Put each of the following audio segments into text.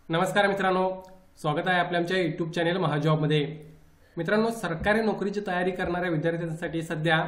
नमस्कार मित्रांनो, स्वागत आहे आपल्या आमच्या YouTube चॅनल महाजॉबमध्ये। मित्रांनो, सरकारी नोकरीची तयारी करणाऱ्या विद्यार्थ्यांसाठी सध्या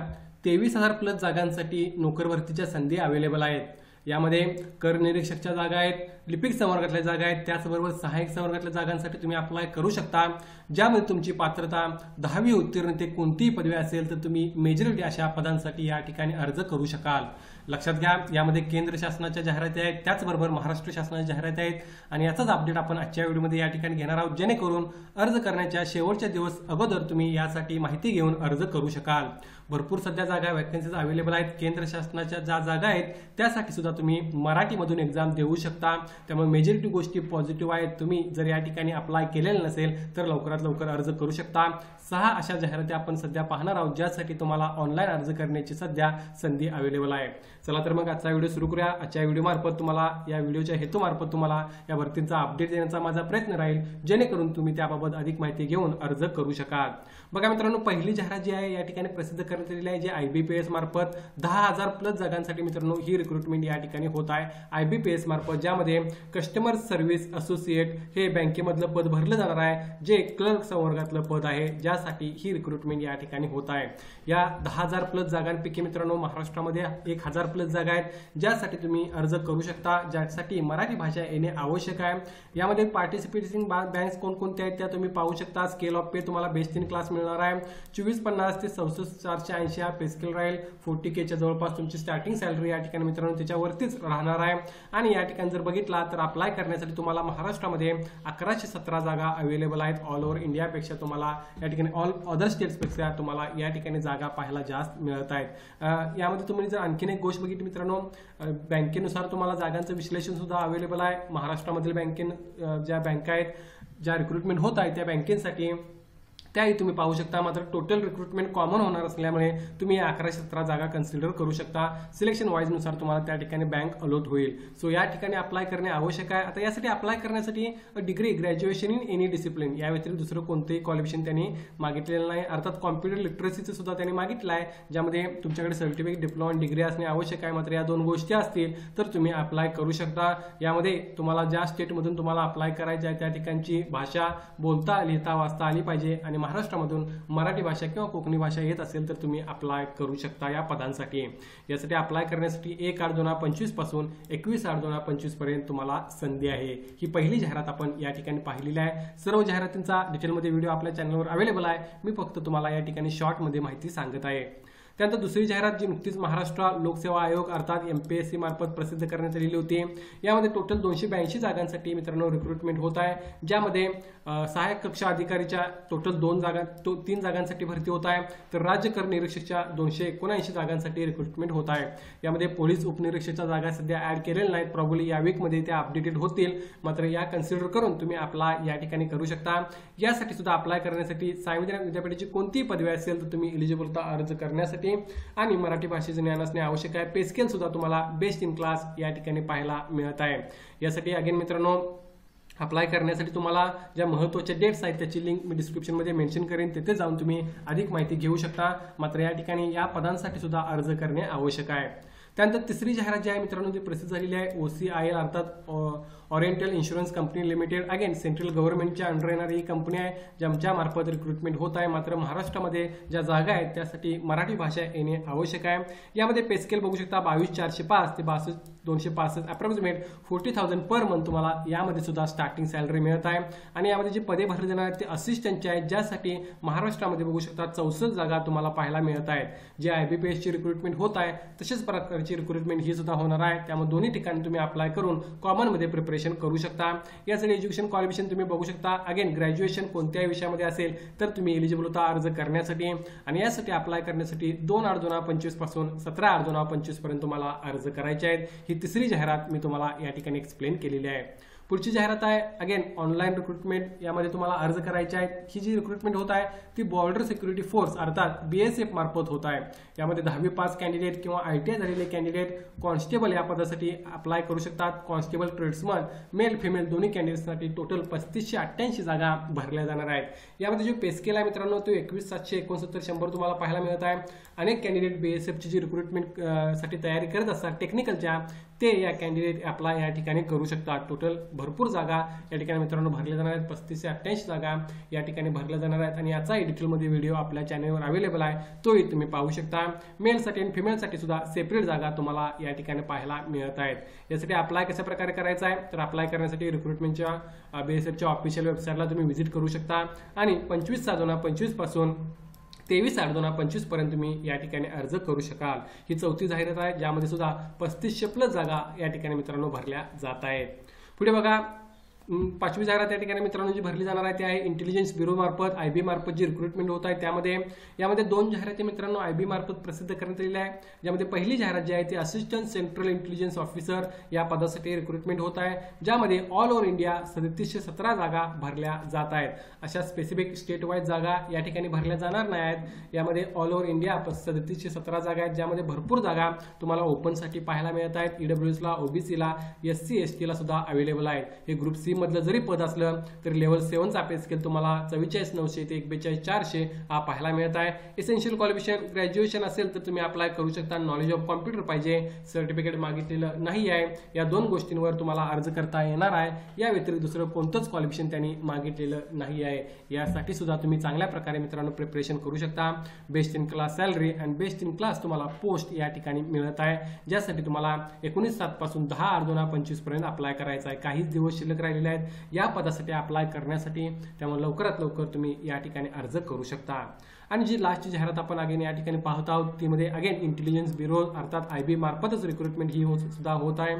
23,000 प्लस जागांसाठी नोकर भरतीच्या संधी अवेलेबल आहेत। यामध्ये कर निरीक्षकच्या जागा आहेत, लिपिक संवर्गातल्या जागा आहेत, त्याचबरोबर सहाय्यक संवर्गातल्या जागांसाठी तुम्ही अप्लाय करू शकता। ज्यामध्ये तुमची पात्रता 10वी उत्तीर्ण ते कोणतीही पदवी असेल तर तुम्ही मेजॉरिटी अशा पदांसाठी या ठिकाणी अर्ज करू शकाल। लक्षात घ्या, यामध्ये केंद्र शासनाच्या जाहिराती आहेत, त्याचबरोबर महाराष्ट्र शासनाच्या जाहिराती आहेत आणि याचाच अपडेट आपण आजच्या व्हिडिओमध्ये या ठिकाणी घेणार आहोत, जेणेकरून अर्ज करण्याच्या शेवटच्या दिवस अगोदर तुम्ही यासाठी माहिती घेऊन अर्ज करू शकाल। भरपूर सध्या जागा वॅकन्सीज अवेलेबल आहेत। केंद्र शासनाच्या ज्या जागा आहेत त्यासाठी सुद्धा तुम्ही मराठीमधून एक्झाम देऊ शकता। त्यामुळे मेजॉरिटी गोष्टी पॉझिटिव्ह आहेत। तुम्ही जर या ठिकाणी अप्लाय केलेलं नसेल तर लवकरात लवकर अर्ज करू शकता। 6 अशा जाहिराती आपण सध्या पाहणार आहोत, ज्यासाठी तुम्हाला ऑनलाईन अर्ज करण्याची सध्या संधी अवेलेबल आहे। चला तर मग आजचा व्हिडिओ सुरू करूया। आजच्या व्हिडिओ मार्फत तुम्हाला या व्हिडिओच्या हेतूमार्फत तुम्हाला या भरतींचा अपडेट देण्याचा माझा प्रयत्न राहील, जेणेकरून तुम्ही त्याबाबत अधिक माहिती घेऊन अर्ज करू शकाल। बघा मित्रांनो, पहिली जाहिरात जी आहे या ठिकाणी प्रसिद्ध करण्यात आलेली आहे, जे IBPS मार्फत 10,000 प्लस जागांसाठी मित्रांनो ही रिक्रुटमेंट या ठिकाणी होत आहे। IBPS मार्फत ज्यामध्ये कस्टमर सर्व्हिस असोसिएट हे बँकेमधलं पद भरलं जाणार आहे, जे क्लर्क संवर्गातलं पद आहे, ज्यासाठी ही रिक्रुटमेंट या ठिकाणी होत आहे। या 10,000 प्लस जागांपैकी मित्रांनो महाराष्ट्रामध्ये 1,000 प्लस जागा आहेत, ज्यासाठी तुम्ही अर्ज करू शकता, ज्यासाठी मराठी भाषा येणे आवश्यक आहे। यामध्ये पार्टिसिपेटिंग बँक्स कोणकोणत्या आहेत त्या तुम्ही पाहू शकता। स्केल ऑफ पे तुम्हाला बेस्ट इन क्लास मिळणार आहे। 2450 ते 64,480 पे स्केल राहील। 40K च्या जवळपास तुमची स्टार्टिंग सॅलरी या ठिकाणी मित्रांनो त्याच्यावरतीच राहणार आहे। आणि या ठिकाणी जर बघितला तर अप्लाय करण्यासाठी तुम्हाला महाराष्ट्रामध्ये 1117 जागा अवेलेबल आहेत। ऑल ओव्हर इंडियापेक्षा तुम्हाला या ठिकाणी ऑल अदर स्टेट्सपेक्षा तुम्हाला या ठिकाणी जागा पाहायला जास्त मिळत आहेत। यामध्ये तुम्ही जर आणखीन एक गोष्ट बघितली मित्रांनो, बँकेनुसार तुम्हाला जागांचं विश्लेषण सुद्धा अवेलेबल आहे। महाराष्ट्रामधील ज्या बँका आहेत, ज्या रिक्रुटमेंट होत आहे त्या बँकेसाठी त्याही तुम्ही पाहू शकता। मात्र टोटल रिक्रुटमेंट कॉमन होणार असल्यामुळे तुम्ही 1117 जागा कन्सिडर करू शकता। सिलेक्शन वाईज नुसार तुम्हाला त्या ठिकाणी बँक अलॉट होईल। सो या ठिकाणी अप्लाय करणे आवश्यक आहे। आता यासाठी अप्लाय करण्यासाठी degree, graduation in any discipline या व्यतिरिक्त दुसरं कोणतेही क्वालिफिकेशन त्यांनी मागितलेलं नाही। अर्थात कॉम्प्युटर लिटरसीचं सुद्धा त्यांनी मागितलं आहे, ज्यामध्ये तुमच्याकडे सर्टिफिकेट, डिप्लोमा, डिग्री असणे आवश्यक आहे। मात्र या दोन गोष्टी असतील तर तुम्ही अप्लाय करू शकता। यामध्ये तुम्हाला ज्या स्टेटमधून तुम्हाला अप्लाय करायचं आहे त्या ठिकाणची भाषा बोलता, लिहिता, वाचता आली पाहिजे आणि महाराष्ट्रामधून मराठी भाषा किंवा कोकणी भाषा येत असेल तर तुम्ही अप्लाय करू शकता या पदांसाठी। यासाठी अप्लाय करण्यासाठी 1/8/2025 पासून 21/8/2025 पर्यंत तुम्हाला संधी आहे। ही पहिली जाहिरात आपण या ठिकाणी पाहिलेली आहे। सर्व जाहिरातींचा डिटेलमध्ये व्हिडिओ आपल्या चॅनलवर अवेलेबल आहे। मी फक्त तुम्हाला या ठिकाणी शॉर्टमध्ये माहिती सांगत आहे। त्यानंतर दुसरी जाहिरात जी नुकतीच महाराष्ट्र लोकसेवा आयोग अर्थात MPSC मार्फत प्रसिद्ध करण्यात आलेली होती। यामध्ये टोटल 282 जागांसाठी मित्रांनो रिक्रुटमेंट होत आहे, ज्यामध्ये सहाय्यक कक्षा अधिकारीच्या टोटल 3 जागांसाठी भरती होत आहे, तर राज्य कर निरीक्षकच्या 279 जागांसाठी रिक्रुटमेंट होत आहे। यामध्ये पोलीस उपनिरीक्षकच्या जागा सध्या ऍड केलेल्या नाहीत, प्रॉब्ली या वीकमध्ये त्या अपडेटेड होतील। मात्र या कन्सिडर करून तुम्ही अप्लाय या ठिकाणी करू शकता। यासाठी सुद्धा अप्लाय करण्यासाठी सार्वजनिक विद्यापीठाची कोणतीही पदवी असेल तर तुम्ही एलिजिबल अर्ज करण्यासाठी आणि मराठी भाषेचे ज्ञान असणे आवश्यक आहे। पे स्केल सुद्धा तुम्हाला बेस्ट इन क्लास या ठिकाणी पाहायला मिळत आहे। यासाठी अगेन मित्रांनो अप्लाय करण्यासाठी तुम्हाला ज्या महत्त्वाच्या डेट्स आहेत त्याची लिंक मी डिस्क्रिप्शनमध्ये मेन्शन करेन, तिथे जाऊन तुम्ही अधिक माहिती घेऊ शकता। मात्र या ठिकाणी या पदांसाठी सुद्धा अर्ज करणे आवश्यक आहे। त्यानंतर तिसरी जाहिरात जी आहे मित्रांनो जी प्रसिद्ध झालेली आहे, OCIL अर्थात oriental insurance company limited. Again central गव्हर्नमेंटच्या अंडर येणारी ही कंपनी आहे, ज्यांच्या मार्फत रिक्रुटमेंट होत आहे। मात्र महाराष्ट्रामध्ये ज्या जागा आहेत त्यासाठी मराठी भाषा येणे आवश्यक आहे। यामध्ये पे स्केल बघू शकता 22,405 ते 62,265 अप्रॉक्सिमेट 40,000 पर मंथ तुम्हाला यामध्ये सुद्धा स्टार्टिंग सॅलरी मिळत आहे। आणि यामध्ये जे पदे भरले जाणार आहेत ते असिस्टंटचे आहेत, ज्यासाठी महाराष्ट्रामध्ये बघू शकता 64 जागा तुम्हाला पाहायला मिळत आहेत। जे IBPS ची रिक्रुटमेंट होत आहे तशाच प्रकारची रिक्रुटमेंट ही सुद्धा होणार आहे। त्यामुळे दोन्ही ठिकाणी तुम्ही अप्लाय करून कॉमनमध्ये प्रिपरेशन करू शकता। यासाठी एज्युकेशन क्वालिफिकेशन तुम्ही बघू शकता। अगेन ग्रॅज्युएशन कोणत्याही विषयामध्ये असेल तर तुम्ही एलिजिबल होता अर्ज करण्यासाठी। आणि यासाठी अप्लाय करण्यासाठी 2/8/2025 पासून 17/8/2025 पर्यंत तुम्हाला अर्ज करायचे आहेत। ही तिसरी जाहिरात मी तुम्हाला या ठिकाणी एक्सप्लेन केलेली आहे। पुढची जाहिरात आहे अगेन ऑनलाईन रिक्रुटमेंट। यामध्ये तुम्हाला अर्ज करायचे आहेत। ही जी रिक्रुटमेंट होत आहे ती बॉर्डर सिक्युरिटी फोर्स अर्थात BSF मार्फत होत आहे। यामध्ये 10वी पास कॅन्डिडेट किंवा ITI झालेले कॅन्डिडेट कॉन्स्टेबल या पदासाठी अप्लाय करू शकतात। कॉन्स्टेबल, ट्रेड्समन, मेल फिमेल दोन्ही कॅन्डिडेटसाठी टोटल 3588 जागा भरल्या जाणार आहेत। यामध्ये जो पे स्केल आहे मित्रांनो तो 21,769 तुम्हाला पाहायला मिळत आहे। अनेक कॅन्डिडेट BSF ची जी रिक्रुटमेंट साठी तयारी करत असतात टेक्निकलच्या, ते या कॅन्डिडेट अप्लाय या ठिकाणी करू शकतात. टोटल भरपूर जागा या ठिकाणी मित्रांनो भरल्या जाणार आहेत. 35 ते 88 जागा या ठिकाणी भरल्या जाणार आहेत आणि याचाही डिटेलमध्ये व्हिडिओ आपल्या चॅनलवर अवेलेबल आहे, तोही तुम्ही पाहू शकता. मेलसाठी आणि फिमेलसाठी सुद्धा सेपरेट जागा तुम्हाला या ठिकाणी पाहायला मिळत आहेत. यासाठी अप्लाय कशा प्रकारे करायचा आहे, तर अप्लाय करण्यासाठी रिक्रुटमेंटच्या BSFच्या ऑफिशियल वेबसाईटला तुम्ही व्हिजिट करू शकता आणि 25/6/2025 पासून 23/8/2025 पर्यंत तुम्ही या ठिकाणी अर्ज करू शकाल. ही 4थी जाहिरात आहे, ज्यामध्ये सुद्धा 3500 प्लस जागा या ठिकाणी मित्रांनो भरल्या जात आहेत. पुढे बघा, 5वी जाहिरात या ठिकाणी मित्रांनो जी भरली जाणार आहे ती आहे इंटेलिजन्स ब्युरो मार्फत, IB मार्फत जी रिक्रुटमेंट होत आहे यामध्ये 2 जाहिराती मित्रांनो IB मार्फत प्रसिद्ध करण्यात आलेल्या आहे. ज्यामध्ये पहिली जाहिरात जी आहे ती असिस्टंट सेंट्रल इंटेलिजन्स ऑफिसर या पदासाठी रिक्रुटमेंट होत आहे, ज्यामध्ये ऑल ओव्हर इंडिया 3717 जागा भरल्या जात आहेत. अशा स्पेसिफिक स्टेट वाईज जागा या ठिकाणी भरल्या जाणार नाही आहेत. यामध्ये ऑल ओव्हर इंडिया 3717 जागा आहेत, ज्यामध्ये भरपूर जागा तुम्हाला ओपनसाठी पाहायला मिळत आहेत. EWSला, OBCला, SC STला सुद्धा अवेलेबल आहेत. हे ग्रुप सी मधलं जरी पद असलं तरी लेवल 7चा पे स्केल तुम्हाला 44,900 ते 41,400 हा पाहायला मिळत आहे. एसेन्शियल क्वालिफिकेशन ग्रॅज्युएशन असेल तर तुम्ही अप्लाय करू शकता. नॉलेज ऑफ कॉम्प्युटर पाहिजे, सर्टिफिकेट मागितलेलं नाही आहे. या 2 गोष्टींवर तुम्हाला अर्ज करता येणार आहे. या व्यतिरिक्त दुसरं कोणतंच क्वालिफिकेशन त्यांनी मागितलेलं नाही आहे. यासाठी सुद्धा तुम्ही चांगल्या प्रकारे मित्रांनो प्रिपरेशन करू शकता. बेस्ट इन क्लास सॅलरी आणि बेस्ट इन क्लास तुम्हाला पोस्ट या ठिकाणी मिळत आहे, ज्यासाठी तुम्हाला 19/7 पासून 10/8/2025 पर्यंत अप्लाय करायचा आहे. काहीच दिवस शिल्लक राहिलेले आहेत या पदासाठी अप्लाय करण्यासाठी, त्यामुळे लवकरात लवकर तुम्ही या ठिकाणी अर्ज करू शकता. आणि जी लास्ट जाहिरात आपण अगेन या ठिकाणी पाहत आहोत ती मध्ये अगेन इंटेलिजन्स ब्युरो अर्थात IB मार्फतच रिक्रुटमेंट ही सुद्धा होत आहे,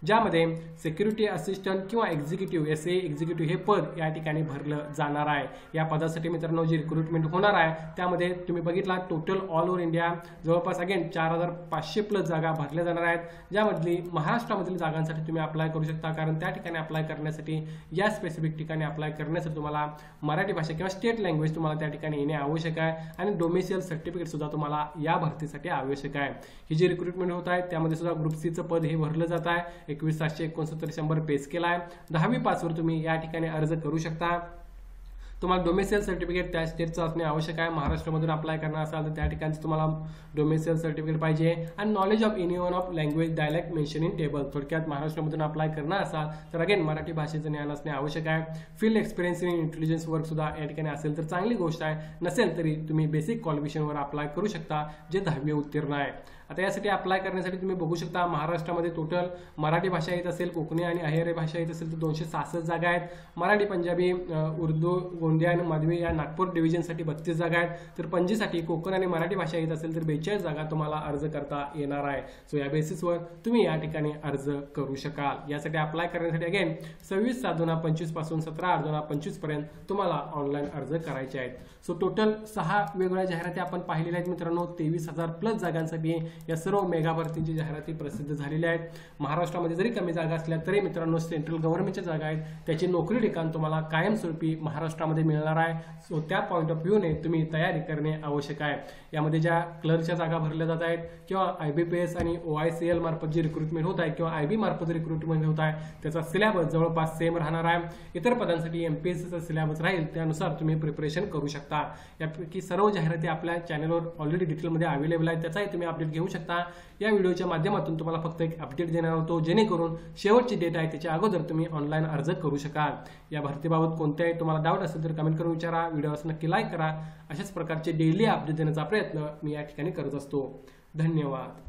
ज्यामध्ये सिक्युरिटी असिस्टंट किंवा एक्झिक्युटिव्ह SA एक्झिक्युटिव्ह हे पद या ठिकाणी भरलं जाणार आहे. या पदासाठी मित्रांनो जी रिक्रुटमेंट होणार आहे त्यामध्ये तुम्ही बघितला टोटल ऑल ओव्हर इंडिया जवळपास अगेन 4500 प्लस जागा भरल्या जाणार आहेत, ज्यामधली महाराष्ट्रामधील जागांसाठी तुम्ही अप्लाय करू शकता. कारण त्या ठिकाणी अप्लाय करण्यासाठी, या स्पेसिफिक ठिकाणी अप्लाय करण्यासाठी तुम्हाला मराठी भाषा किंवा स्टेट लँग्वेज तुम्हाला त्या ठिकाणी येणे आवश्यक आहे आणि डोमेसियल सर्टिफिकेट सुद्धा तुम्हाला या भरतीसाठी आवश्यक आहे. ही जी रिक्रुटमेंट होत आहे त्यामध्ये सुद्धा ग्रुप सीचं पद हे भरलं जात आहे. 21,769 पे स्केल आहे. 10वी पासवर तुम्ही या ठिकाणी अर्ज करू शकता. तुम्हाला डोमेसियल सर्टिफिकेट त्या स्टेटचं असणे आवश्यक आहे. महाराष्ट्रामधून अप्लाय करणार असाल तर त्या ठिकाणी तुम्हाला डोमेसियल सर्टिफिकेट पाहिजे आणि knowledge of any one of language dialect mention in table. थोडक्यात महाराष्ट्रामधून अप्लाय करणार असाल तर अगेन मराठी भाषेचं ज्ञान असणे आवश्यक आहे. Field experience in intelligence work सुद्धा या ठिकाणी असेल तर चांगली गोष्ट आहे. नसेल तरी तुम्ही बेसिक क्वालिफिकेशनवर अप्लाय करू शकता, जे 10वी उत्तीर्ण आहे. आता यासाठी अप्लाय करण्यासाठी तुम्ही बघू शकता महाराष्ट्रामध्ये टोटल मराठी भाषा येत असेल, कोकणी आणि अहिरे भाषा येत असेल तर 266 जागा आहेत. मराठी, पंजाबी, उर्दू, गोंदिया आणि मधवी या नागपूर डिव्हिजनसाठी 32 जागा आहेत. तर पणजीसाठी कोकण आणि मराठी भाषा येत असेल तर 42 जागा तुम्हाला अर्ज करता येणार आहे. सो या बेसिसवर तुम्ही या ठिकाणी अर्ज करू शकाल. यासाठी अप्लाय करण्यासाठी अगेन 26/7/2025 पासून 17/8/2025 पर्यंत तुम्हाला ऑनलाईन अर्ज करायचे आहेत. सो टोटल 6 वेगवेगळ्या जाहिराती आपण पाहिलेल्या आहेत मित्रांनो. 23,000 प्लस जागांसाठी या सर्व मेगा भरतींची जाहिराती प्रसिद्ध झालेल्या आहेत. महाराष्ट्रामध्ये जरी कमी जागा असल्या तरी मित्रांनो सेंट्रल गव्हर्नमेंटच्या जागा आहेत, त्याची नोकरी ठिकाण तुम्हाला कायमस्वरूपी महाराष्ट्रामध्ये मिळणार आहे. सो त्या पॉईंट ऑफ व्ह्यूने तुम्ही तयारी करणे आवश्यक आहे. यामध्ये ज्या क्लर्कच्या जागा भरल्या जात आहेत किंवा IBPS आणि OICL मार्फत जी रिक्रुटमेंट होत आहे किंवा IB मार्फत रिक्रुटमेंट होत आहे त्याचा सिलेबस जवळपास सेम राहणार आहे. इतर पदांसाठी MPSCचा सिलेबस राहील, त्यानुसार तुम्ही प्रिपरेशन करू शकता. यापैकी सर्व जाहिराती आपल्या चॅनलवर ऑलरेडी डिटेलमध्ये अवेलेबल आहेत, त्याचाही तुम्ही अपडेट घेऊ शकता. या व्हिडिओच्या माध्यमातून तुम्हाला फक्त एक अपडेट देणार होतो, जेणेकरून शेवटची डेट आहे त्याच्या अगोदर तुम्ही ऑनलाईन अर्ज करू शकाल. या भरतीबाबत कोणत्याही तुम्हाला डाऊट असेल तर कमेंट करून विचारा. व्हिडिओस नक्की लाईक करा. अशाच प्रकारचे डेली अपडेट देण्याचा प्रयत्न मी या ठिकाणी करत असतो. धन्यवाद.